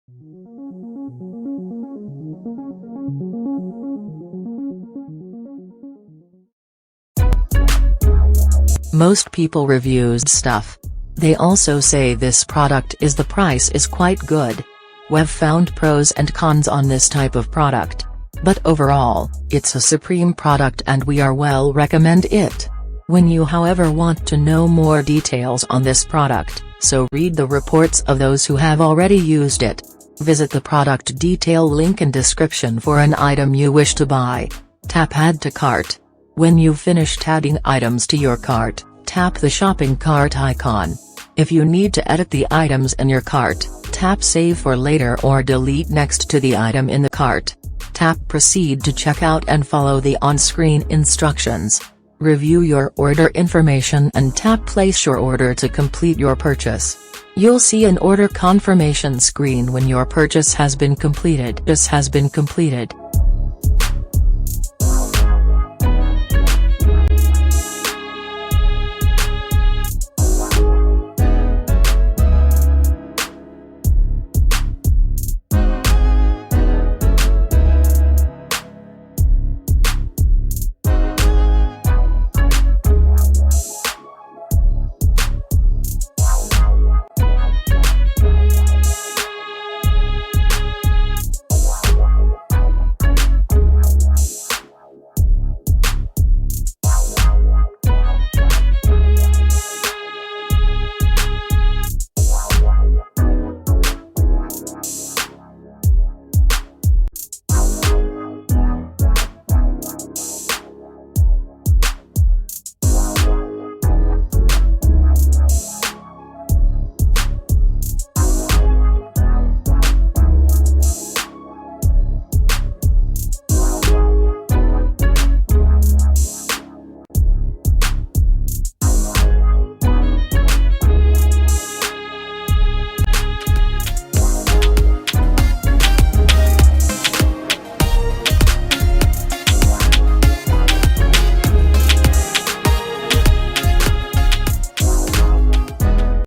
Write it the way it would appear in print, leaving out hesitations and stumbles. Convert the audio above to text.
Most people reviews stuff. They also say this product is the price is quite good. We've found pros and cons on this type of product. But overall, it's a supreme product and we are well recommend it. When you however want to know more details on this product, so read the reports of those who have already used it. Visit the product detail link in description for an item you wish to buy. Tap Add to Cart. When you've finished adding items to your cart, tap the shopping cart icon. If you need to edit the items in your cart, tap Save for later or delete next to the item in the cart. Tap Proceed to checkout and follow the on-screen instructions. Review your order information and tap Place your order to complete your purchase. You'll see an order confirmation screen when your purchase has been completed.